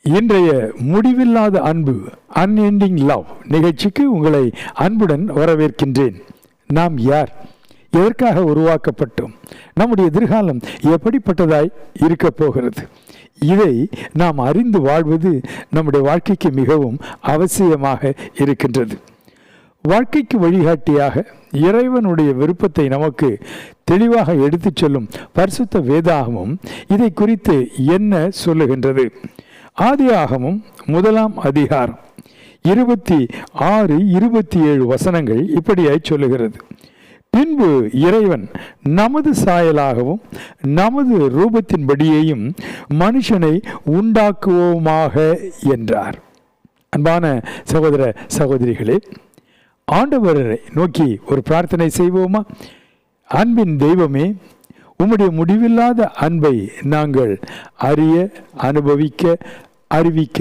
இன்றைய முடிவில்லாத அன்பு அன்எண்டிங் லவ் நிகழ்ச்சிக்கு உங்களை அன்புடன் வரவேற்கின்றேன். நாம் யார்? எதற்காக உருவாக்கப்பட்டோம்? நம்முடைய எதிர்காலம் எப்படிப்பட்டதாய் இருக்க போகிறது? இதை நாம் அறிந்து வாழ்வது நம்முடைய வாழ்க்கைக்கு மிகவும் அவசியமாக இருக்கின்றது. வாழ்க்கைக்கு வழிகாட்டியாக இறைவனுடைய விருப்பத்தை நமக்கு தெளிவாக எடுத்துச் சொல்லும் பரிசுத்த வேதாகமும் இதை குறித்து என்ன சொல்லுகின்றது? ஆதியாகமும் 1ஆம் அதிகாரம் 26, 27 வசனங்கள் இப்படியாய் சொல்லுகிறது. பின்பு இறைவன் நமது சாயலாகவும் நமது ரூபத்தின்படியேயும் மனுஷனை உண்டாக்குவோமாக என்றார். அன்பான சகோதர சகோதரிகளே, ஆண்டவரை நோக்கி ஒரு பிரார்த்தனை செய்வோமா? அன்பின் தெய்வமே, உம்முடைய முடிவில்லாத அன்பை நாங்கள் அறிய, அனுபவிக்க, அறிவிக்க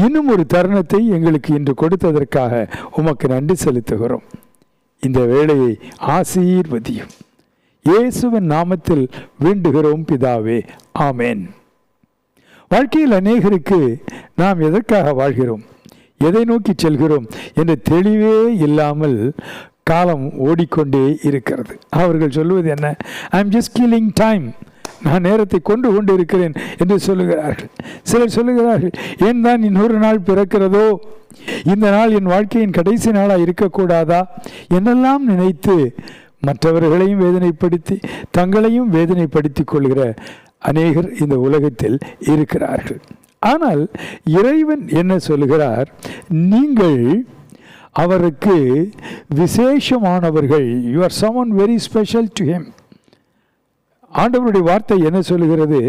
இன்னும் ஒரு தருணத்தை எங்களுக்கு இன்று கொடுத்ததற்காக உமக்கு நன்றி செலுத்துகிறோம். இந்த வேளையை ஆசீர்வதியும். இயேசுவின் நாமத்தில் வேண்டுகிறோம் பிதாவே, ஆமேன். வாழ்க்கையில் அநேகருக்கு நாம் எதற்காக வாழ்கிறோம், எதை நோக்கி செல்கிறோம் என்ற தெளிவே இல்லாமல் காலம் ஓடிக்கொண்டே இருக்கிறது. அவர்கள் சொல்லுவது என்ன? I am just killing time, நான் நேரத்தை கொண்டு இருக்கிறேன் என்று சொல்லுகிறார்கள். சிலர் சொல்லுகிறார்கள், ஏன் தான் இன்னொரு நாள் பிறக்கிறதோ, இந்த நாள் என் வாழ்க்கையின் கடைசி நாளாக இருக்கக்கூடாதா என்னெல்லாம் நினைத்து மற்றவர்களையும் வேதனைப்படுத்தி தங்களையும் வேதனைப்படுத்தி கொள்கிற அநேகர் இந்த உலகத்தில் இருக்கிறார்கள். ஆனால் இறைவன் என்ன சொல்லுகிறார்? நீங்கள் அவருக்கு விசேஷமானவர்கள். You are someone very special to him. ஆண்டவருடைய வார்த்தை என்ன சொல்லுகிறது?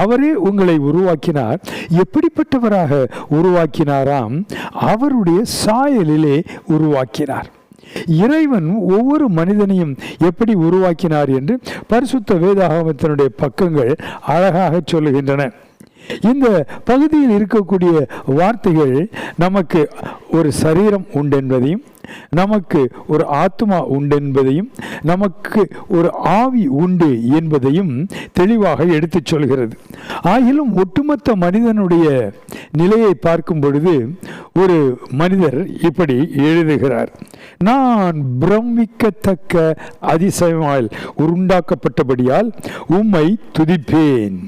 அவரே உங்களை உருவாக்கினார். எப்படிப்பட்டவராக உருவாக்கினாராம்? அவருடைய சாயலிலே உருவாக்கினார். இறைவன் ஒவ்வொரு மனிதனையும் எப்படி உருவாக்கினார் என்று பரிசுத்த வேதாகமத்தினுடைய பக்கங்கள் அழகாக சொல்லுகின்றன. இந்த பகுதியில் இருக்கக்கூடிய வார்த்தைகள் நமக்கு ஒரு சரீரம் உண்டென்பதையும், நமக்கு ஒரு ஆத்மா உண்டென்பதையும், நமக்கு ஒரு ஆவி உண்டு என்பதையும் தெளிவாக எடுத்துச் சொல்கிறது. ஆகிலும் ஒட்டுமொத்த மனிதனுடைய நிலையை பார்க்கும் பொழுது ஒரு மனிதர் இப்படி எழுதுகிறார்: நான் பிரமிக்கத்தக்க அதிசயமாய் உண்டாக்கப்பட்டபடியால் உம்மை துதிப்பேன்.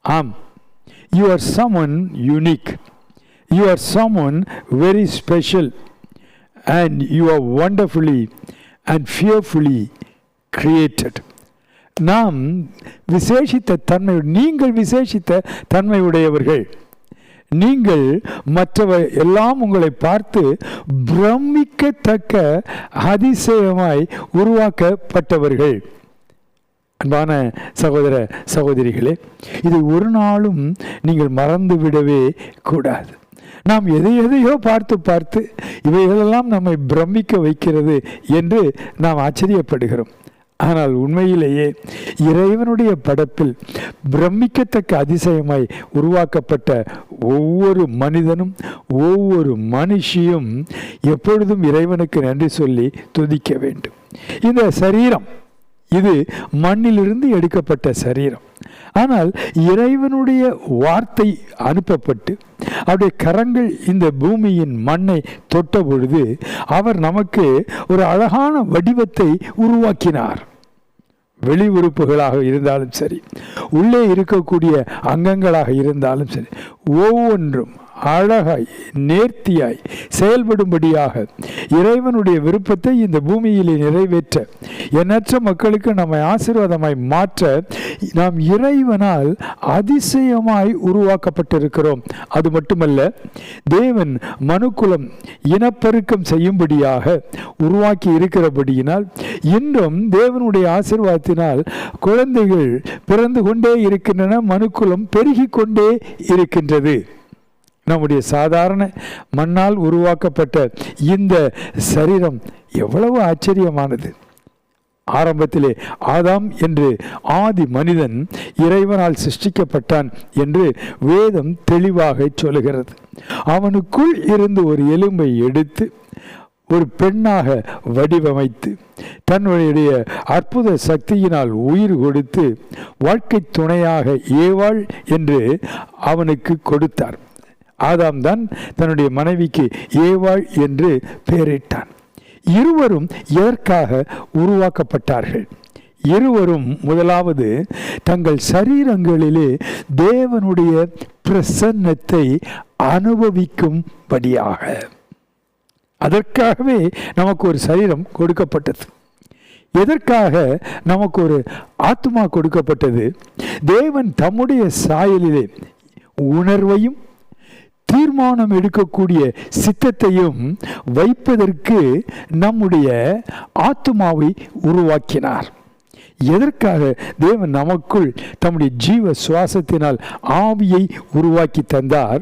ஆம், you are someone unique, you are someone very special, and you are wonderfully and fearfully created. நாம் விசேஷித்த தன்மை, நீங்கள் விசேஷித்த தன்மை உடையவர்கள். நீங்கள் மற்றவர் எல்லாம் உங்களை பார்த்து பிரமிக்கத்தக்க அதிசயமாய் உருவாக்கப்பட்டவர்கள். அன்பான சகோதர சகோதரிகளே, இதை ஒரு நாளும் நீங்கள் மறந்து விடவே கூடாது. நாம் எதையோ பார்த்து இவைகளெல்லாம் நம்மை பிரமிக்க வைக்கிறது என்று நாம் ஆச்சரியப்படுகிறோம். ஆனால் உண்மையிலேயே இறைவனுடைய படைப்பில் பிரமிக்கத்தக்க அதிசயமாய் உருவாக்கப்பட்ட ஒவ்வொரு மனிதனும் ஒவ்வொரு மனுஷியும் எப்பொழுதும் இறைவனுக்கு நன்றி சொல்லி துதிக்க வேண்டும். இந்த சரீரம் இது மண்ணிலிருந்து எடுக்கப்பட்ட சரீரம். ஆனால் இறைவனுடைய வார்த்தை அனுப்பப்பட்டு அவருடைய கரங்கள் இந்த பூமியின் மண்ணை தொட்ட பொழுது அவர் நமக்கு ஒரு அழகான வடிவத்தை உருவாக்கினார். வெளி உறுப்புகளாக இருந்தாலும் சரி, உள்ளே இருக்கக்கூடிய அங்கங்களாக இருந்தாலும் சரி, ஒவ்வொன்றும் அழகாய் நேர்த்தியாய் செயல்படும்படியாக இறைவனுடைய விருப்பத்தை இந்த பூமியிலே நிறைவேற்ற, எண்ணற்ற மக்களுக்கு நம்மை ஆசீர்வாதமாய் மாற்ற நாம் இறைவனால் அதிசயமாய் உருவாக்கப்பட்டிருக்கிறோம். அது மட்டுமல்ல, தேவன் மனுக்குலம் இனப்பெருக்கம் செய்யும்படியாக உருவாக்கி இருக்கிறபடியினால் இன்றும் தேவனுடைய ஆசீர்வாதத்தினால் குழந்தைகள் பிறந்து கொண்டே இருக்கின்றன. மனுக்குலம் பெருகி கொண்டே இருக்கின்றது. நம்முடைய சாதாரண மண்ணால் உருவாக்கப்பட்ட இந்த சரீரம் எவ்வளவு ஆச்சரியமானது! ஆரம்பத்திலே ஆதாம் என்று ஆதி மனிதன் இறைவனால் சிருஷ்டிக்கப்பட்டான் என்று வேதம் தெளிவாக சொல்லுகிறது. அவனுக்குள் இருந்து ஒரு எலும்பை எடுத்து ஒரு பெண்ணாக வடிவமைத்து தன்னுடைய அற்புத சக்தியினால் உயிர் கொடுத்து வாழ்க்கை துணையாக ஏவாள் என்று அவனுக்கு கொடுத்தார். ஆதாம் தான் தன்னுடைய மனைவிக்கு ஏவாள் என்று பெயரிட்டான். இருவரும் எதற்காக உருவாக்கப்பட்டார்கள்? இருவரும் முதலாவது தங்கள் சரீரங்களிலே தேவனுடைய பிரசன்னத்தை அனுபவிக்கும்படியாக. அதற்காகவே நமக்கு ஒரு சரீரம் கொடுக்கப்பட்டது. எதற்காக நமக்கு ஒரு ஆத்மா கொடுக்கப்பட்டது? தேவன் தம்முடைய சாயலிலே உணர்வையும் தீர்மானம் எடுக்கக்கூடிய சித்தத்தையும் வைப்பதற்கு நம்முடைய ஆத்மாவை உருவாக்கினார். எதற்காக தேவன் நமக்குள் தம்முடைய ஜீவ சுவாசத்தினால் ஆவியை உருவாக்கி தந்தார்?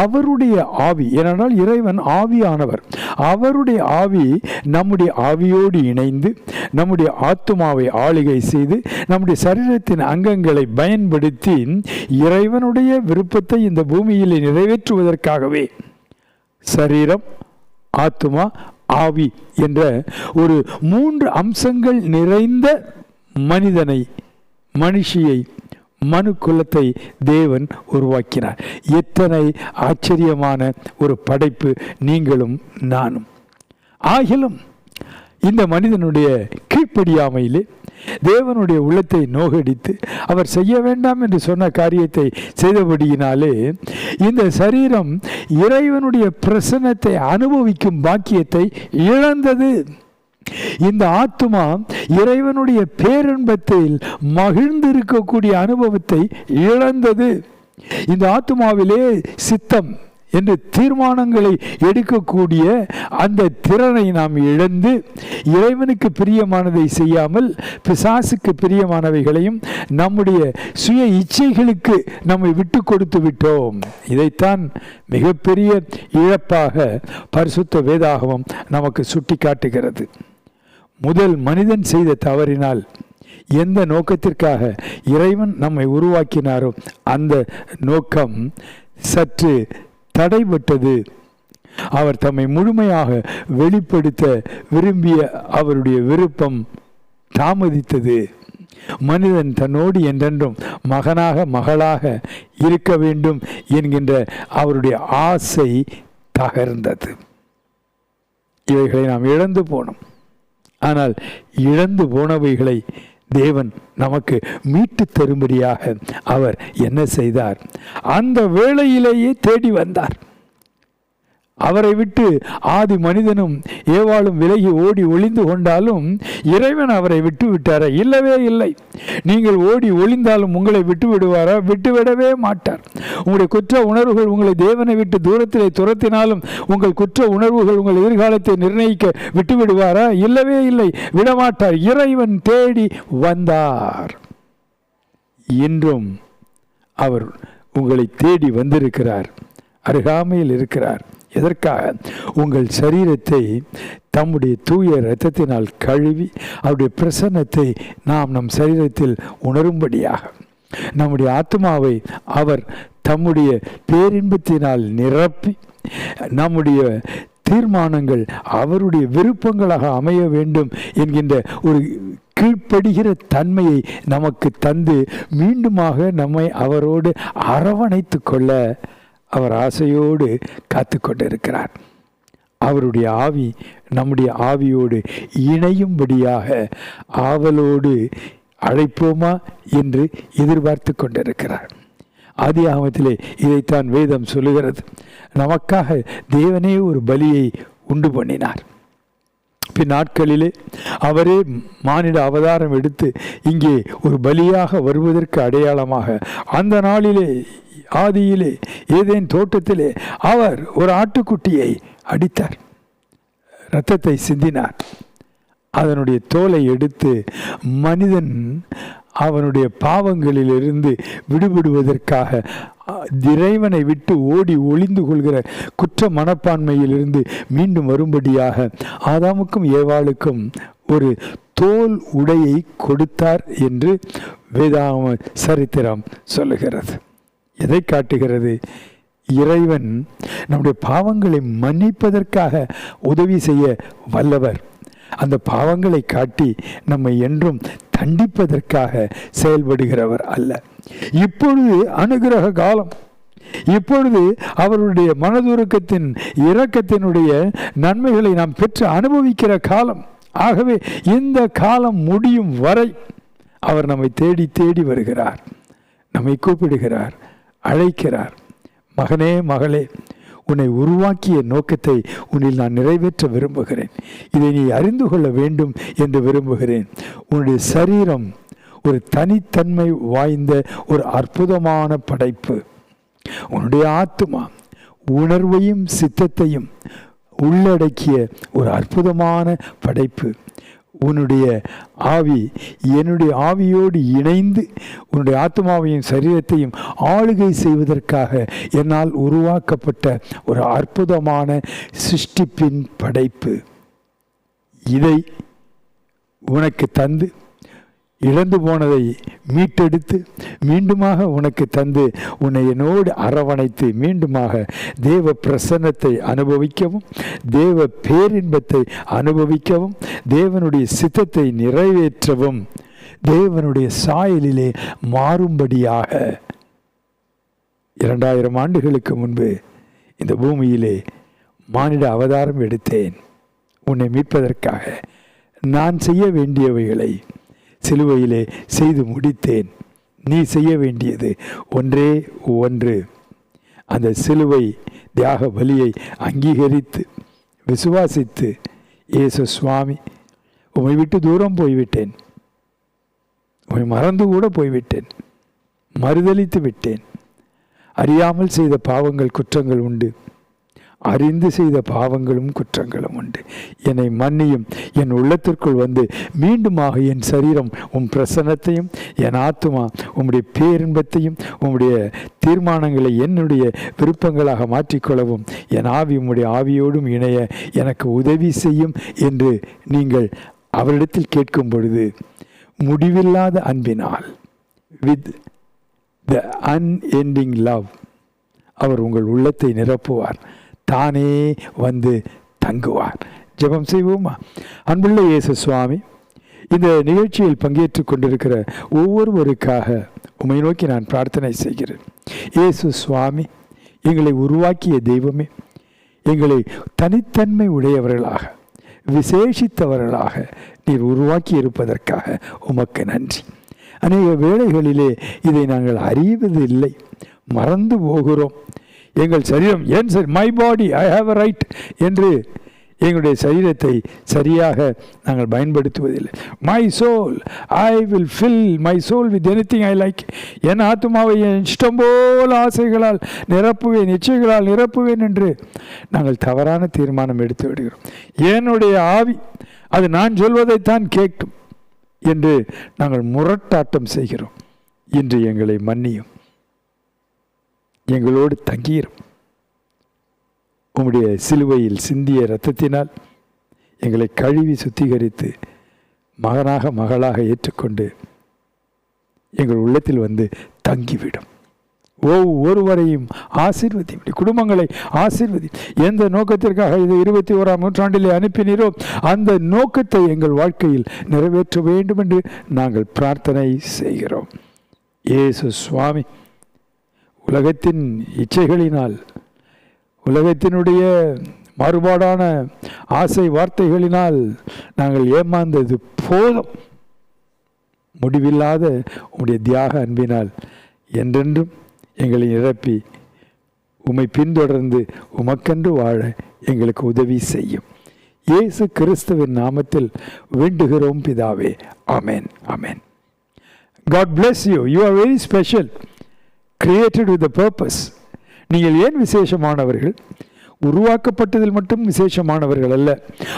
அவருடைய ஆவி, ஏனென்றால் இறைவன் ஆவியானவர். அவருடைய ஆவி நம்முடைய ஆவியோடு இணைந்து நம்முடைய ஆத்மாவை ஆளுகை செய்து நம்முடைய சரீரத்தின் அங்கங்களை பயன்படுத்தி இறைவனுடைய விருப்பத்தை இந்த பூமியில் நிறைவேற்றுவதற்காகவே சரீரம், ஆத்மா, ஆவி என்ற ஒரு 3 அம்சங்கள் நிறைந்த மனிதனை, மனுஷியை, மனு குலத்தை தேவன் உருவாக்கினார். எத்தனை ஆச்சரியமான ஒரு படைப்பு நீங்களும் நானும். ஆகிலும் இந்த மனிதனுடைய கீழ்ப்படியாமையிலே தேவனுடைய உள்ளத்தை நோகடித்து அவர் செய்ய வேண்டாம் என்று சொன்ன காரியத்தை செய்தபடியினாலே இந்த சரீரம் இறைவனுடைய பிரசன்னத்தை அனுபவிக்கும் பாக்கியத்தை இழந்தது. இந்த ஆத்துமா இறைவனுடைய பேரின்பத்தில் மகிழ்ந்திருக்கக்கூடிய அனுபவத்தை இழந்தது. இந்த ஆத்துமாவிலே சித்தம் என்று தீர்மானங்களை எடுக்கக்கூடிய அந்த திறனை நாம் இழந்து இறைவனுக்கு பிரியமானதை செய்யாமல் பிசாசுக்கு பிரியமானவைகளையும் நம்முடைய சுய இச்சைகளுக்கு நம்மை விட்டு கொடுத்து விட்டோம். இதைத்தான் மிகப்பெரிய இழப்பாக பரிசுத்த வேதாகமம் நமக்கு சுட்டி காட்டுகிறது. முதல் மனிதன் செய்த தவறினால் எந்த நோக்கத்திற்காக இறைவன் நம்மை உருவாக்கினாரோ அந்த நோக்கம் சற்று தடைபட்டது. அவர் தம்மை முழுமையாக வெளிப்படுத்த விரும்பிய அவருடைய விருப்பம் தாமதித்தது. மனிதன் தன்னோடு என்றென்றும் மகனாக மகளாக இருக்க வேண்டும் என்கின்ற அவருடைய ஆசை தகர்ந்தது. இவைகளை நாம் இழந்து போனோம். ஆனால் இழந்து போனவைகளை தேவன் நமக்கு மீட்டு தரும்படியாக அவர் என்ன செய்தார்? அந்த வேளையிலேயே தேடி வந்தார். அவரை விட்டு ஆதி மனிதனும் ஏவாளும் விலகி ஓடி ஒளிந்து கொண்டாலும் இறைவன் அவரை விட்டு விட்டாரா? இல்லவே இல்லை. நீங்கள் ஓடி ஒளிந்தாலும் உங்களை விட்டு விடுவாரா? விட்டுவிடவே மாட்டார். உங்களுடைய குற்ற உணர்வுகள் உங்களை தேவனை விட்டு தூரத்திலே துரத்தினாலும் உங்கள் குற்ற உணர்வுகள் உங்கள் எதிர்காலத்தை நிர்ணயிக்க விட்டு விடுவாரா? இல்லவே இல்லை, விடமாட்டார். இறைவன் தேடி வந்தார். இன்றும் அவர் உங்களை தேடி வந்திருக்கிறார், அருகாமையில் இருக்கிறார். எதற்காக? உங்கள் சரீரத்தை தம்முடைய தூய இரத்தத்தினால் கழுவி அவருடைய பிரசன்னத்தை நாம் நம் சரீரத்தில் உணரும்படியாக, நம்முடைய ஆத்மாவை அவர் தம்முடைய பேரின்பத்தினால் நிரப்பி நம்முடைய தீர்மானங்கள் அவருடைய விருப்பங்களாக அமைய வேண்டும் என்கின்ற ஒரு கீழ்ப்படுகிற தன்மையை நமக்கு தந்து மீண்டுமாக நம்மை அவரோடு அரவணைத்து கொள்ள அவர் ஆசையோடு காத்து கொண்டிருக்கிறார். அவருடைய ஆவி நம்முடைய ஆவியோடு இணையும்படியாக ஆவலோடு அழைப்போமா என்று எதிர்பார்த்து கொண்டிருக்கிறார். ஆதியாகமத்திலே இதைத்தான் வேதம் சொல்லுகிறது. நமக்காக தேவனே ஒரு பலியை உண்டு பண்ணினார். பின் நாட்களிலே அவரே மானிட அவதாரம் எடுத்து இங்கே ஒரு பலியாக வருவதற்கு அடையாளமாக அந்த நாளிலே ஆதியிலே ஏதேன் தோட்டத்திலே அவர் ஒரு ஆட்டுக்குட்டியை அடித்தார், இரத்தத்தை சிந்தினார். அதனுடைய தோலை எடுத்து மனிதன் அவனுடைய பாவங்களிலிருந்து விடுபடுவதற்காக இறைவனை விட்டு ஓடி ஒளிந்து கொள்கிற குற்ற மனப்பான்மையிலிருந்து மீண்டும் வரும்படியாக ஆதாமுக்கும் ஏவாளுக்கும் ஒரு தோல் உடையை கொடுத்தார் என்று வேதாகம சரித்திரம் சொல்லுகிறது. எதை காட்டுகிறது? இறைவன் நம்முடைய பாவங்களை மன்னிப்பதற்காக உதவி செய்ய வல்லவர். அந்த பாவங்களை காட்டி நம்மை என்றும் தண்டிப்பதற்காக செயல்படுகிறவர் அல்ல. இப்பொழுது அனுகிரக காலம், இப்பொழுது அவருடைய மனதுருக்கத்தின் இரக்கத்தினுடைய நன்மைகளை நாம் பெற்று அனுபவிக்கிற காலம். ஆகவே இந்த காலம் முடியும் வரை அவர் நம்மை தேடி தேடி வருகிறார், நம்மை கூப்பிடுகிறார், அழைக்கிறார். மகனே, மகளே, உன்னை உருவாக்கிய நோக்கத்தை உன்னில் நான் நிறைவேற்ற விரும்புகிறேன். இதை நீ அறிந்து கொள்ள வேண்டும் என்று விரும்புகிறேன். உன்னுடைய சரீரம் ஒரு தனித்தன்மை வாய்ந்த ஒரு அற்புதமான படைப்பு. உன்னுடைய ஆத்துமா உணர்வையும் சித்தத்தையும் உள்ளடக்கிய ஒரு அற்புதமான படைப்பு. உன்னுடைய ஆவி என்னுடைய ஆவியோடு இணைந்து உன்னுடைய ஆத்மாவையும் சரீரத்தையும் ஆளுகை செய்வதற்காக என்னால் உருவாக்கப்பட்ட ஒரு அற்புதமான சிருஷ்டிப்பின் படைப்பு. இதை உனக்கு தந்து, இழந்து போனதை மீட்டெடுத்து மீண்டுமாக உனக்கு தந்து, உன்னை என்னோடு அரவணைத்து மீண்டுமாக தேவ பிரசன்னத்தை அனுபவிக்கவும், தேவ பேரின்பத்தை அனுபவிக்கவும், தேவனுடைய சித்தத்தை நிறைவேற்றவும், தேவனுடைய சாயலிலே மாறும்படியாக 2000 ஆண்டுகளுக்கு முன்பு இந்த பூமியிலே மானிட அவதாரம் எடுத்தேன். உன்னை மீட்பதற்காக நான் செய்ய வேண்டியவைகளை சிலுவையிலே செய்து முடித்தேன். நீ செய்ய வேண்டியது ஒன்றே ஒன்று. அந்த சிலுவை தியாக பலியை அங்கீகரித்து விசுவாசித்து, இயேசு சுவாமி, உம்மை விட்டு தூரம் போய்விட்டேன், உம்மை மறந்து கூட போய்விட்டேன், மறுதலித்து விட்டேன். அறியாமல் செய்த பாவங்கள் குற்றங்கள் உண்டு, அறிந்து செய்த பாவங்களும் குற்றங்களும் உண்டு. என்னை மன்னியும். என் உள்ளத்திற்குள் வந்து மீண்டுமாக என் சரீரம் உம் பிரசன்னத்தையும், என் ஆத்துமா உம்முடைய பேரின்பத்தையும், உம்முடைய தீர்மானங்களை என்னுடைய விருப்பங்களாக மாற்றிக்கொள்ளவும், என் ஆவி உம்முடைய ஆவியோடும் இணைய எனக்கு உதவி செய்யும் என்று நீங்கள் அவரிடத்தில் கேட்கும் பொழுது, முடிவில்லாத அன்பினால், வித் த அன்எண்டிங் லவ், அவர் உங்கள் உள்ளத்தை நிரப்புவார், தானே வந்து தங்குவார். ஜெபம் செய்வோமா? அன்புள்ள இயேசு சுவாமி, இந்த நிகழ்ச்சியில் பங்கேற்று கொண்டிருக்கிற ஒவ்வொருவருக்காக உம்மை நோக்கி நான் பிரார்த்தனை செய்கிறேன். இயேசு சுவாமி, எங்களை உருவாக்கிய தெய்வமே, எங்களை தனித்தன்மை உடையவர்களாக, விசேஷித்தவர்களாக நீர் உருவாக்கி இருப்பதற்காக உமக்கு நன்றி. அநேக வேளைகளிலே இதை நாங்கள் அறிவதில்லை, மறந்து போகிறோம். எங்கள் சரீரம், என் my body, I have a right என்று எங்களுடைய சரீரத்தை சரியாக நாங்கள் பயன்படுத்துவதில்லை. My soul, I will fill my soul with anything I like. என் ஆத்மாவை என் இஷ்டம் போல் ஆசைகளால் நிரப்புவேன், இச்சைகளால் நிரப்புவேன் என்று நாங்கள் தவறான தீர்மானம் எடுத்து விடுகிறோம். என்னுடைய ஆவி அது நான் சொல்வதைத்தான் கேட்கும் என்று நாங்கள் முரட்டாட்டம் செய்கிறோம். இன்று எங்களை மன்னியும், எங்களோடு தங்கீரும். உம்முடைய சிலுவையில் சிந்திய இரத்தத்தினால் எங்களை கழுவி சுத்திகரித்து மகனாக மகளாக ஏற்றுக்கொண்டு எங்கள் உள்ளத்தில் வந்து தங்கிவிடும். ஒவ்வொருவரையும் ஆசீர்வதியும், குடும்பங்களை ஆசீர்வதியும். எந்த நோக்கத்திற்காக இது 21ஆம் நூற்றாண்டிலே அனுப்பினீரோ அந்த நோக்கத்தை எங்கள் வாழ்க்கையில் நிறைவேற்ற வேண்டும் என்று நாங்கள் பிரார்த்தனை செய்கிறோம். இயேசு சுவாமி, உலகத்தின் இச்சைகளினால், உலகத்தினுடைய மாறுபாடான ஆசை வார்த்தைகளினால் நாங்கள் ஏமாந்தது போதும். முடிவில்லாத உம்முடைய தியாக அன்பினால் என்றென்றும் எங்களை நிரப்பி உம்மை பின்தொடர்ந்து உமக்கென்று வாழ எங்களுக்கு உதவி செய்யும். இயேசு கிறிஸ்துவின் நாமத்தில் வேண்டுகிறோம் பிதாவே. ஆமென், ஆமென். God bless you. You are very special, created with a purpose. நீங்கள் ஏன் விசேஷமானவர்கள்? உருவாக்கப்பட்டதில் மட்டும் விசேஷமானவர்கள் அல்ல,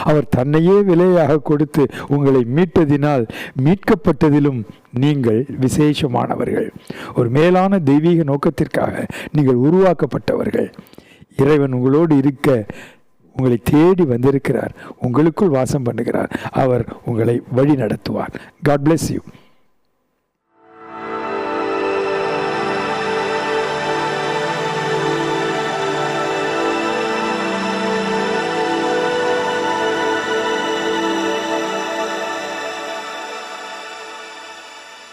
அவர் தன்னையே விலையாக கொடுத்து உங்களை மீட்டதினால் மீட்கப்பட்டதிலும் நீங்கள் விசேஷமானவர்கள். ஒரு மேலான தெய்வீக நோக்கத்திற்காக நீங்கள் உருவாக்கப்பட்டவர்கள். இறைவன் உங்களோடு இருக்க உங்களை தேடி வந்திருக்கிறார், உங்களுக்குள் வாசம் பண்ணுகிறார். அவர் உங்களை வழி நடத்துவார். God bless you.